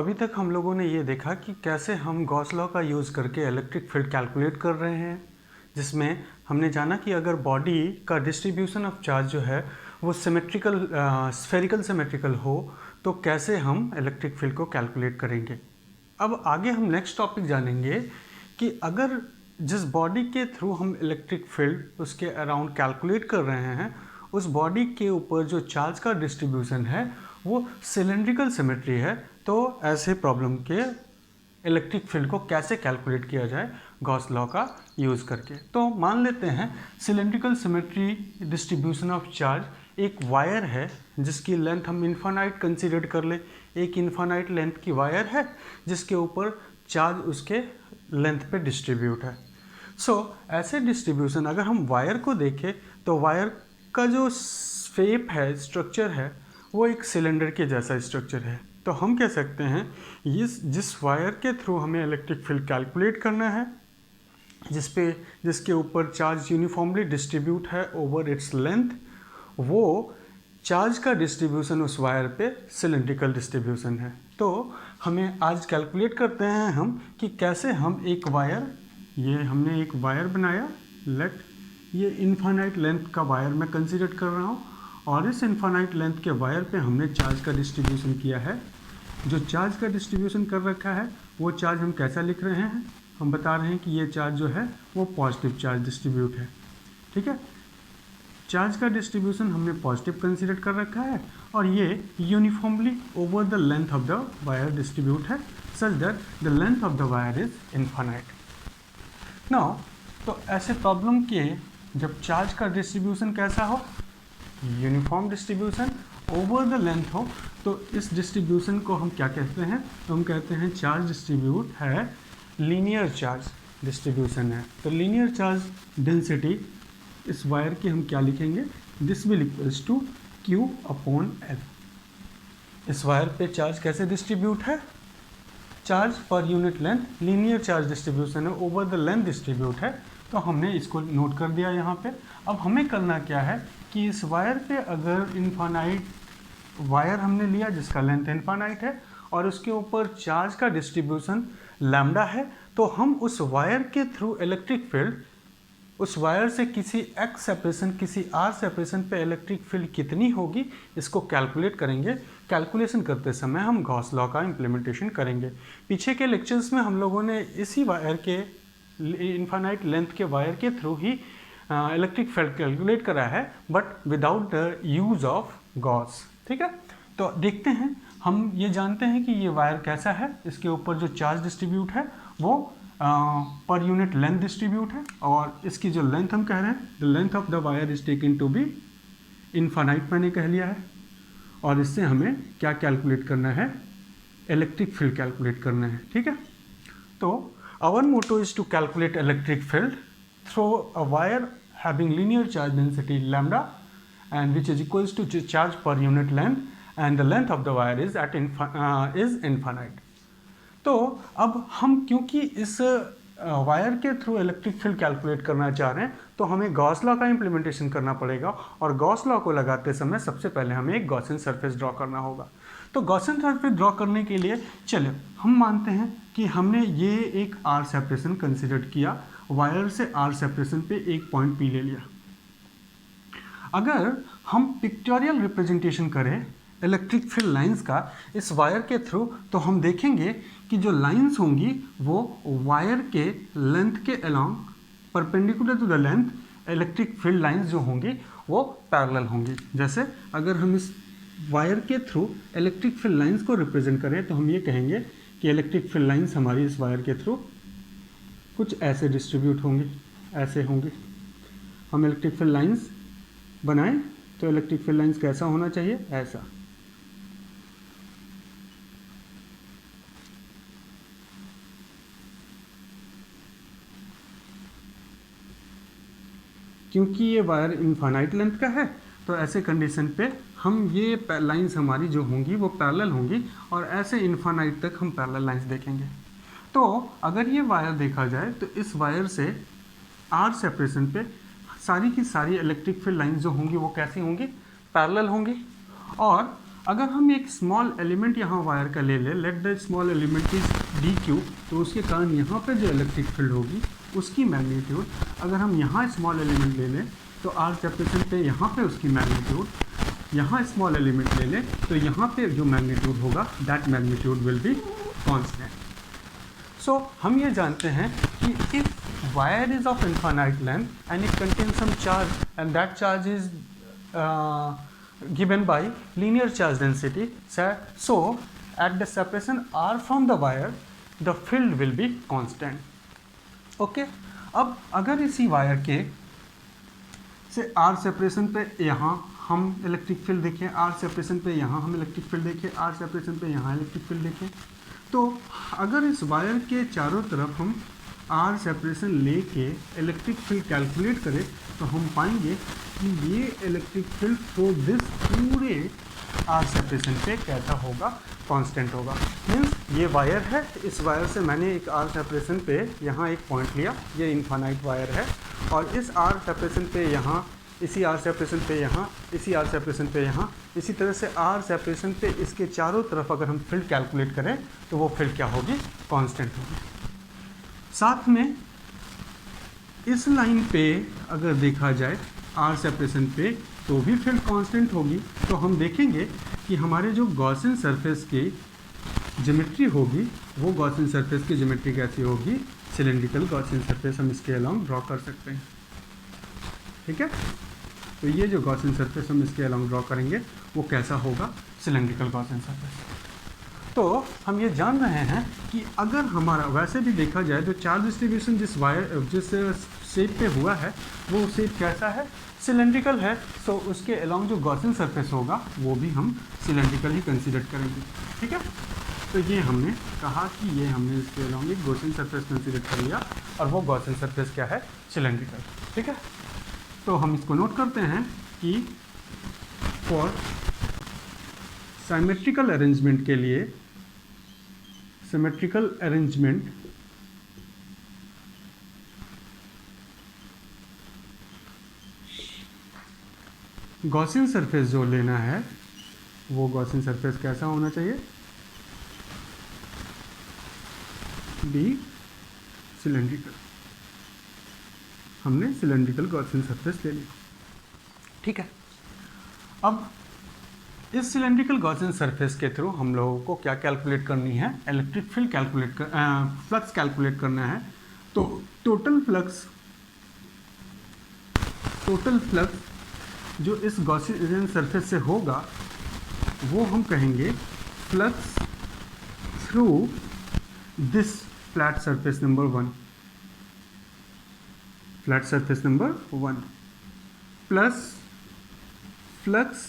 अभी तक हम लोगों ने ये देखा कि कैसे हम गॉस लॉ का यूज़ करके इलेक्ट्रिक फील्ड कैलकुलेट कर रहे हैं, जिसमें हमने जाना कि अगर बॉडी का डिस्ट्रीब्यूशन ऑफ चार्ज जो है वो सिमेट्रिकल स्फेरिकल सिमेट्रिकल हो तो कैसे हम इलेक्ट्रिक फील्ड को कैलकुलेट करेंगे। अब आगे हम नेक्स्ट टॉपिक जानेंगे कि अगर जिस बॉडी के थ्रू हम इलेक्ट्रिक फील्ड उसके अराउंड कैलकुलेट कर रहे हैं, उस बॉडी के ऊपर जो चार्ज का डिस्ट्रीब्यूशन है वो सिलेंड्रिकल सिमेट्री है, तो ऐसे प्रॉब्लम के इलेक्ट्रिक फील्ड को कैसे कैलकुलेट किया जाए गॉस लॉ का यूज़ करके। तो मान लेते हैं cylindrical symmetry distribution of charge एक वायर है जिसकी लेंथ हम इन्फानाइट कंसीडर कर ले। एक इन्फानाइट लेंथ की वायर है जिसके ऊपर चार्ज उसके लेंथ पे डिस्ट्रीब्यूट है। ऐसे डिस्ट्रीब्यूशन अगर हम वायर को देखें तो वायर का जो शेप है, स्ट्रक्चर है, वो एक सिलेंडर के जैसा स्ट्रक्चर है। तो हम कह सकते हैं जिस वायर के थ्रू हमें इलेक्ट्रिक फील्ड कैलकुलेट करना है, जिसके ऊपर चार्ज यूनिफॉर्मली डिस्ट्रीब्यूट है ओवर इट्स लेंथ, वो चार्ज का डिस्ट्रीब्यूशन उस वायर पे सिलेंड्रिकल डिस्ट्रीब्यूशन है। तो हमें आज कैलकुलेट करते हैं हम कि कैसे हम एक वायर, ये हमने एक वायर बनाया, ये इन्फानाइट लेंथ का वायर मैं कंसीडर कर रहा हूँ, और इस इन्फानाइट लेंथ के वायर पे हमने चार्ज का डिस्ट्रीब्यूशन किया है। जो चार्ज का डिस्ट्रीब्यूशन कर रखा है वो चार्ज हम कैसा लिख रहे हैं, हम बता रहे हैं कि ये चार्ज जो है वो पॉजिटिव चार्ज डिस्ट्रीब्यूट है। ठीक है, चार्ज का डिस्ट्रीब्यूशन हमने पॉजिटिव कंसीडर कर रखा है और ये uniformly over the length of the wire distribute है such that the length of the wire is infinite. Now तो ऐसे प्रॉब्लम के जब चार्ज का डिस्ट्रीब्यूशन कैसा हो, uniform distribution over the length हो, तो इस डिस्ट्रीब्यूशन को हम क्या कहते हैं, तो हम कहते हैं चार्ज डिस्ट्रीब्यूट है लीनियर चार्ज डिस्ट्रीब्यूशन है। तो लीनियर चार्ज डेंसिटी इस वायर की हम क्या लिखेंगे, this will equals to Q upon L। इस वायर पे चार्ज कैसे डिस्ट्रीब्यूट है, charge per unit length, linear charge distribution है, ओवर द लेंथ डिस्ट्रीब्यूट है। तो हमने इसको नोट कर दिया यहाँ पे। अब हमें करना क्या है कि इस वायर पे अगर इन्फानाइट वायर हमने लिया जिसका लेंथ इन्फानाइट है और उसके ऊपर चार्ज का डिस्ट्रीब्यूशन लैम्डा है, तो हम उस वायर के थ्रू इलेक्ट्रिक फील्ड, उस वायर से किसी x सेपरेशन, किसी r सेपरेशन पे इलेक्ट्रिक फील्ड कितनी होगी इसको कैलकुलेट करेंगे। कैलकुलेशन करते समय हम गॉस लॉ का इम्प्लीमेंटेशन करेंगे। पीछे के लेक्चर्स में हम लोगों ने इसी वायर के इन्फानाइट लेंथ के वायर के थ्रू ही इलेक्ट्रिक फील्ड कैलकुलेट करा है, but without the use of Gauss. ठीक है, तो देखते हैं, हम ये जानते हैं कि ये वायर कैसा है, इसके ऊपर जो चार्ज डिस्ट्रीब्यूट है वो पर यूनिट लेंथ डिस्ट्रीब्यूट है, और इसकी जो लेंथ हम कह रहे हैं, the length of the wire is taken to be infinite, मैंने कह लिया है। और इससे हमें क्या कैलकुलेट करना है, इलेक्ट्रिक फील्ड कैलकुलेट करना है। ठीक है, तो our motto is to calculate electric field through a wire having linear charge density lambda and which is equals to charge per unit length and the length of the wire is infinite। तो अब हम क्योंकि इस wire के through electric field calculate करना चाह रहे हैं तो हमें गॉस लॉ का इम्प्लीमेंटेशन करना पड़ेगा, और गॉस लॉ को लगाते समय सबसे पहले हमें एक गॉसियन सरफेस ड्रॉ करना होगा। तो गॉसियन सरफेस ड्रॉ करने के लिए चलो हम मानते हैं कि हमने ये एक आर सेपरेशन कंसिडर किया, वायर से आर सेपरेशन पे एक पॉइंट पी ले लिया। अगर हम पिक्टोरियल रिप्रेजेंटेशन करें इलेक्ट्रिक फील्ड लाइंस का इस वायर के थ्रू, तो हम देखेंगे कि जो लाइंस होंगी वो वायर के लेंथ के along perpendicular to the length electric field lines जो होंगी वो पैरेलल होंगी। जैसे अगर हम इस वायर के थ्रू इलेक्ट्रिक फील्ड लाइंस को रिप्रेजेंट करें तो हम ये कहेंगे कि इलेक्ट्रिक फील्ड लाइंस हमारी इस वायर के थ्रू कुछ ऐसे डिस्ट्रीब्यूट होंगी, ऐसे होंगी। हम इलेक्ट्रिक फील्ड लाइंस बनाएं तो इलेक्ट्रिक फील्ड लाइंस कैसा होना चाहिए, ऐसा। क्योंकि ये वायर इनफाइनाइट लेंथ का है तो ऐसे कंडीशन पे हम ये लाइंस हमारी जो होंगी वो पैरेलल होंगी, और ऐसे इनफाइनाइट तक हम पैरेलल लाइंस देखेंगे। तो अगर ये वायर देखा जाए तो इस वायर से आर सेपरेशन पे सारी की सारी इलेक्ट्रिक फील्ड लाइंस जो होंगी वो कैसी होंगी, पैरेलल होंगी। और अगर हम एक स्मॉल एलिमेंट यहाँ वायर का ले लें, let the small element is D Q, तो उसके कारण यहाँ पे जो इलेक्ट्रिक फील्ड होगी उसकी मैग्नीट्यूड, अगर हम यहाँ स्मॉल एलिमेंट ले लें तो आर सेपरेशन पे यहाँ पे उसकी मैग्नीट्यूड, यहाँ स्मॉल एलिमेंट ले लें तो यहाँ पे जो मैग्नीट्यूड होगा that magnitude will be constant. So हम ये जानते हैं कि if wire is of infinite length and it contain some charge and that charge is given by linear charge density, so at the separation r from the wire the field will be constant। Okay, अब अगर इसी wire के से r separation पे यहाँ हम electric field देखें, r separation पे यहाँ हम इलेक्ट्रिक फील्ड देखें, r सेपरेशन पे यहाँ इलेक्ट्रिक फील्ड देखें, तो अगर इस वायर के चारों तरफ हम r सेपरेशन लेके इलेक्ट्रिक फील्ड कैलकुलेट करें तो हम पाएंगे कि ये इलेक्ट्रिक फील्ड थ्रू दिस पूरे आर सेपरेशन पे कैसा होगा, कांस्टेंट होगा। मीन्स ये वायर है, इस वायर से मैंने एक आर सेपरेशन पे यहाँ एक पॉइंट लिया, ये इनफाइनाइट वायर है, और इस आर सेपरेशन पे यहाँ, इसी आर सेपरेशन पे यहाँ, इसी आर सेपरेशन पे यहाँ, इसी तरह से आर सेपरेशन पे इसके चारों तरफ अगर हम फील्ड कैलकुलेट करें तो वो फील्ड क्या होगी, कांस्टेंट होगी। साथ में इस लाइन पे अगर देखा जाए आर सेपरेशन पे तो भी फील्ड कांस्टेंट होगी। तो हम देखेंगे कि हमारे जो गॉसियन सरफेस की ज्योमेट्री होगी वो गॉसियन सरफेस की ज्योमेट्री कैसी होगी, सिलेंड्रिकल गॉसियन सरफेस हम इसके अलोंग ड्रॉ कर सकते हैं। ठीक है, तो ये जो गॉसियन सरफेस हम इसके अलोंग ड्रॉ करेंगे वो कैसा होगा, सिलेंड्रिकल गॉसियन सरफेस। तो हम ये जान रहे हैं कि अगर हमारा वैसे भी देखा जाए तो चार्ज डिस्ट्रीब्यूशन जिस शेप पे हुआ है वो शेप कैसा है, सिलेंड्रिकल है। सो उसके अलोंग जो गॉसियन सरफेस होगा वो भी हम सिलेंड्रिकल ही कंसीडर करेंगे। ठीक है, तो ये हमने कहा कि ये हमने इसके अलोंग एक गॉसियन सरफेस कंसीडर कर लिया और वो गॉसियन सरफेस क्या है, सिलेंड्रिकल। ठीक है, तो हम इसको नोट करते हैं कि फॉर सिमेट्रिकल अरेंजमेंट के लिए, सिमेट्रिकल अरेंजमेंट गॉसियन सरफेस जो लेना है वो गॉसियन सरफेस कैसा होना चाहिए, बी सिलेंड्रिकल। हमने सिलेंड्रिकल गॉसियन सरफेस ले लिया। ठीक है, अब इस सिलेंड्रिकल गॉसियन सरफेस के थ्रू हम लोगों को क्या कैलकुलेट करनी है, electric field calculate flux calculate करना है। तो टोटल फ्लक्स जो इस गॉसियन सरफेस से होगा वो हम कहेंगे flux through this flat surface number 1, flat surface number 1 plus flux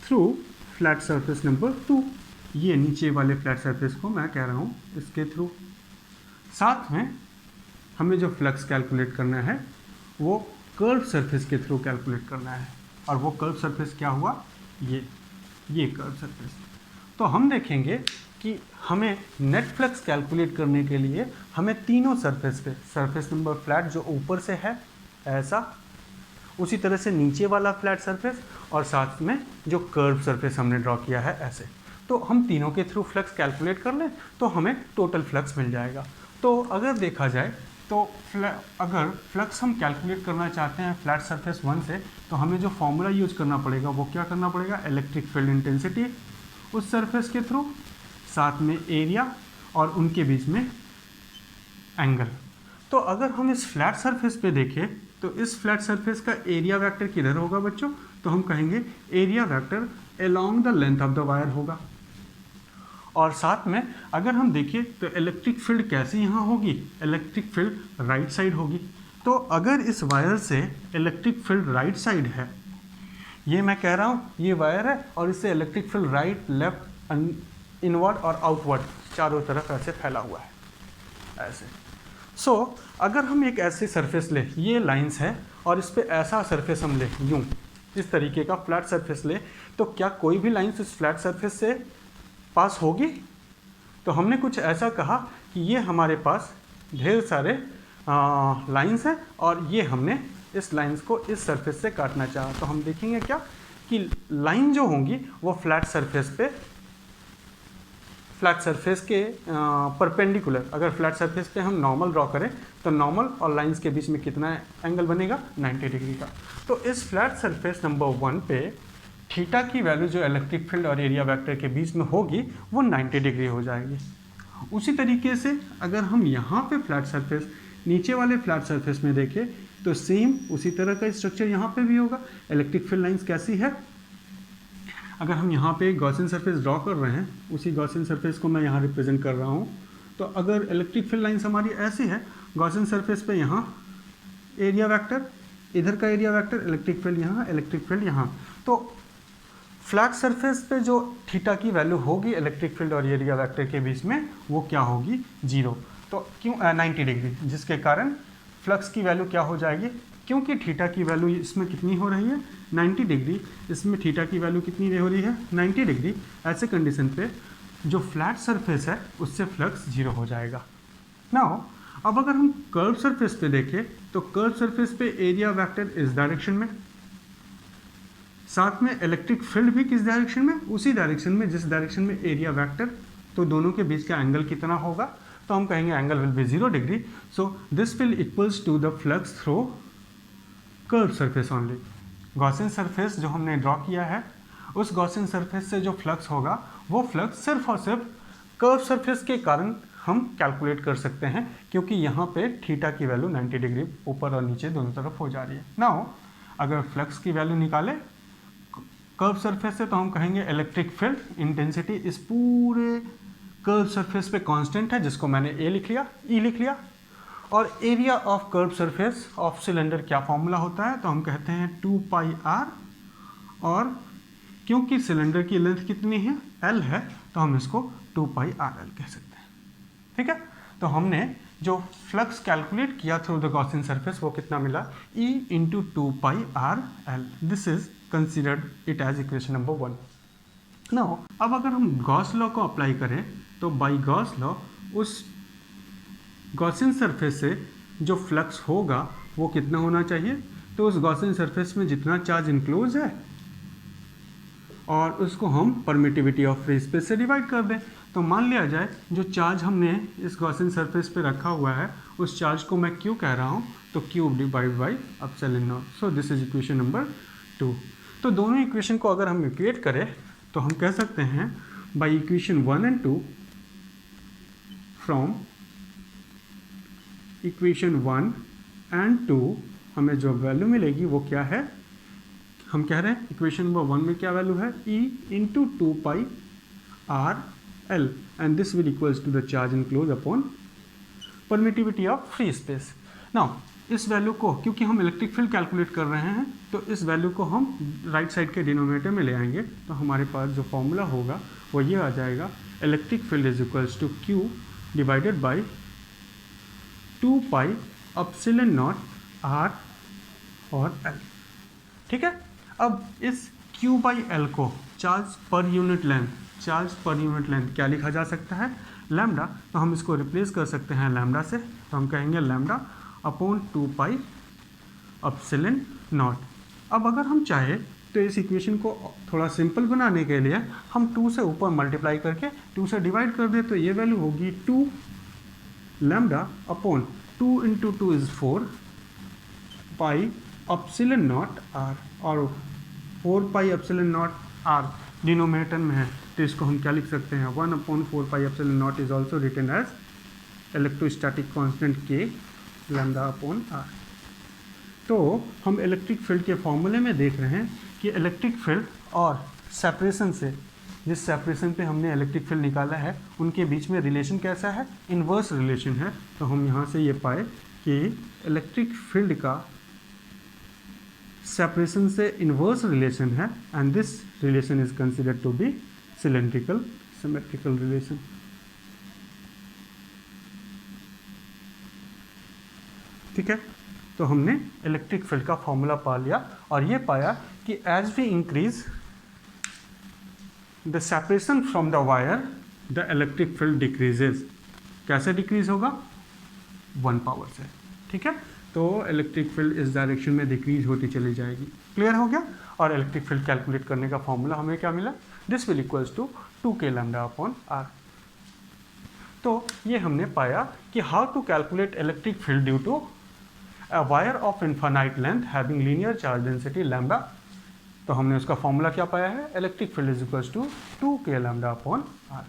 through flat surface number 2, ये नीचे वाले फ्लैट सरफेस को मैं कह रहा हूँ इसके थ्रू। साथ में हमें जो फ्लक्स कैलकुलेट करना है वो कर्व सरफेस के थ्रू कैलकुलेट करना है, और वो कर्व सरफेस क्या हुआ, ये कर्व सरफेस। तो हम देखेंगे कि हमें नेट फ्लक्स कैलकुलेट करने के लिए हमें तीनों सरफेस पे, सरफेस नंबर फ्लैट जो ऊपर से है ऐसा, उसी तरह से नीचे वाला फ्लैट सरफेस, और साथ में जो कर्व सरफेस हमने ड्रॉ किया है ऐसे, तो हम तीनों के थ्रू फ्लक्स कैलकुलेट कर लें तो हमें टोटल फ्लक्स मिल जाएगा। तो अगर देखा जाए तो अगर फ्लक्स हम कैलकुलेट करना चाहते हैं फ्लैट सरफेस 1 से, तो हमें जो फॉर्मूला यूज करना पड़ेगा वो क्या करना पड़ेगा, इलेक्ट्रिक फील्ड इंटेंसिटी उस सरफेस के थ्रू, साथ में एरिया और उनके बीच में एंगल। तो अगर हम इस फ्लैट सरफेस पे देखें तो इस फ्लैट सरफेस का एरिया वेक्टर किधर होगा बच्चों, तो हम कहेंगे area vector along the length of the wire होगा। और साथ में अगर हम देखें तो इलेक्ट्रिक फील्ड कैसी यहाँ होगी, इलेक्ट्रिक फील्ड राइट साइड होगी। तो अगर इस वायर से इलेक्ट्रिक फील्ड राइट साइड है, ये मैं कह रहा हूँ ये वायर है और इससे electric field right, left, inward और आउटवर्ड चारों तरफ ऐसे फैला हुआ है ऐसे। सो अगर हम एक ऐसे सरफेस ले, ये लाइंस है और इस पर ऐसा सरफेस हम ले, यूँ इस तरीके का फ्लैट सरफेस ले, तो क्या कोई भी लाइंस इस फ्लैट सरफेस से पास होगी? तो हमने कुछ ऐसा कहा कि ये हमारे पास ढेर सारे लाइंस हैं और ये हमने इस लाइंस को इस सरफेस से काटना चाहा। तो हम देखेंगे क्या कि लाइन जो होंगी वो फ्लैट सरफेस के परपेंडिकुलर, अगर फ्लैट सरफेस पे हम नॉर्मल ड्रॉ करें तो नॉर्मल और लाइंस के बीच में कितना एंगल बनेगा, 90 डिग्री का। तो इस फ्लैट सरफेस नंबर 1 पे थीटा की वैल्यू जो इलेक्ट्रिक फील्ड और एरिया वेक्टर के बीच में होगी वो 90 डिग्री हो जाएगी। उसी तरीके से अगर हम यहाँ पे फ्लैट सरफेस, नीचे वाले फ्लैट सरफेस में देखें तो सेम उसी तरह का स्ट्रक्चर यहाँ पे भी होगा। इलेक्ट्रिक फील्ड लाइंस कैसी है, अगर हम यहाँ पे गॉसियन सरफेस ड्रॉ कर रहे हैं, उसी गॉसियन सरफेस को मैं यहाँ रिप्रेजेंट कर रहा हूँ, तो अगर इलेक्ट्रिक फील्ड लाइंस हमारी ऐसी है, गॉसियन सरफेस पे यहाँ एरिया वेक्टर, इधर का एरिया वेक्टर, इलेक्ट्रिक फील्ड यहाँ, इलेक्ट्रिक फील्ड यहाँ, तो फ्लैट सरफेस पे जो थीटा की वैल्यू होगी इलेक्ट्रिक फील्ड और एरिया वेक्टर के बीच में वो क्या होगी, 0। तो क्यों 90 डिग्री, जिसके कारण फ्लक्स की वैल्यू क्या हो जाएगी, क्योंकि थीटा की वैल्यू इसमें कितनी हो रही है, 90 डिग्री, इसमें थीटा की वैल्यू कितनी हो रही है, 90 डिग्री। ऐसे कंडीशन पे जो फ्लैट सरफेस है उससे फ्लक्स 0 हो जाएगा। नाउ अब अगर हम कर्व सरफेस पे देखें तो कर्व सरफेस पे एरिया वेक्टर इस डायरेक्शन में, साथ में इलेक्ट्रिक फील्ड भी किस डायरेक्शन में, उसी डायरेक्शन में जिस डायरेक्शन में एरिया वेक्टर, तो दोनों के बीच का एंगल कितना होगा, तो हम कहेंगे angle will be 0 degree. So this will equals to the flux through curve surface only. Gaussian surface जो हमने ड्रॉ किया है, उस गॉसियन सरफेस से जो फ्लक्स होगा वो फ्लक्स सिर्फ और सिर्फ कर्व सरफेस के कारण हम कैलकुलेट कर सकते हैं, क्योंकि यहाँ पे थीटा की वैल्यू 90 डिग्री ऊपर और नीचे दोनों तरफ हो जा रही है। नाउ अगर फ्लक्स की वैल्यू निकाले कर्व सरफेस से, तो हम कहेंगे इलेक्ट्रिक फील्ड इंटेंसिटी इस पूरे कर्व सरफेस पे कांस्टेंट है, जिसको मैंने ए लिख लिया, ई लिख लिया। और area of curve surface of cylinder क्या फॉर्मूला होता है, तो हम कहते हैं 2 पाई आर, और क्योंकि सिलेंडर की लेंथ कितनी है, एल है, तो हम इसको 2 पाई आर एल कह सकते हैं। ठीक है, तो हमने जो फ्लक्स कैलकुलेट किया थ्रू द गॉसियन सरफेस वो कितना मिला, E into 2 pi R L. This is considered it as equation number 1। Now अब अगर हम गॉस लॉ को अप्लाई करें तो बाई गॉस लॉ उस गॉसियन सरफेस से जो फ्लक्स होगा वो कितना होना चाहिए, तो उस गॉसियन सरफेस में जितना चार्ज इंक्लोज है और उसको हम परमिटिविटी ऑफ फ्री स्पेस से डिवाइड कर दें। तो मान लिया जाए जो चार्ज हमने इस गॉसियन सरफेस पे रखा हुआ है उस चार्ज को मैं क्यू कह रहा हूँ, तो Q divide by epsilon not. So this is equation number 2। तो दोनों इक्वेशन को अगर हम इक्वेट करें तो हम कह सकते हैं by equation 1 and 2, from equation 1 and 2 हमें जो वैल्यू मिलेगी वो क्या है, हम कह रहे हैं इक्वेशन नंबर 1 में क्या वैल्यू है, E into 2 pi R L, and this will equals to the charge enclose upon permittivity of free space. Now इस वैल्यू को, क्योंकि हम इलेक्ट्रिक फील्ड कैलकुलेट कर रहे हैं, तो इस वैल्यू को हम राइट साइड के डिनोमिनेटर में ले आएंगे, तो हमारे पास जो फॉर्मूला होगा वो ये आ जाएगा, electric field is equals to Q divided by 2 pi epsilon naught R और एल। ठीक है, अब इस Q बाई एल को चार्ज पर यूनिट लेंथ क्या लिखा जा सकता है, लैम्डा। तो हम इसको रिप्लेस कर सकते हैं लैम्डा से, तो हम कहेंगे lambda upon 2 pi epsilon not. अब अगर हम चाहे तो इस इक्वेशन को थोड़ा सिंपल बनाने के लिए हम 2 से ऊपर मल्टीप्लाई करके 2 से डिवाइड कर दें, तो ये वैल्यू होगी 2 lambda upon 2 into 2 is 4 pi epsilon naught R, और 4 pi epsilon naught R denominator में है, तो इसको हम क्या लिख सकते हैं, 1 upon 4 pi epsilon naught is also written as electrostatic constant के लैम्डा अपॉन आर। तो हम इलेक्ट्रिक फील्ड के फॉर्मूले में देख रहे हैं कि इलेक्ट्रिक फील्ड और सेपरेशन से, जिस सेपरेशन पे हमने इलेक्ट्रिक फील्ड निकाला है उनके बीच में रिलेशन कैसा है, इन्वर्स रिलेशन है। तो हम यहाँ से ये पाए कि इलेक्ट्रिक फील्ड का सेपरेशन से इन्वर्स रिलेशन है, and this relation is considered to be cylindrical symmetrical relation. ठीक है, तो हमने इलेक्ट्रिक फील्ड का फॉर्मूला पा लिया और ये पाया कि as we increase the separation from the wire the electric field decreases. कैसे डिक्रीज होगा, 1 पावर से। ठीक है, तो इलेक्ट्रिक फील्ड इस डायरेक्शन में डिक्रीज होती चली जाएगी। क्लियर हो गया। और इलेक्ट्रिक फील्ड कैलकुलेट करने का फॉर्मूला हमें क्या मिला, this will equals to 2k lambda upon r। तो ये हमने पाया कि how to calculate electric field due to a wire of infinite length having linear charge density lambda। तो हमने उसका फॉर्मूला क्या पाया है, electric field is equals to 2k lambda upon r।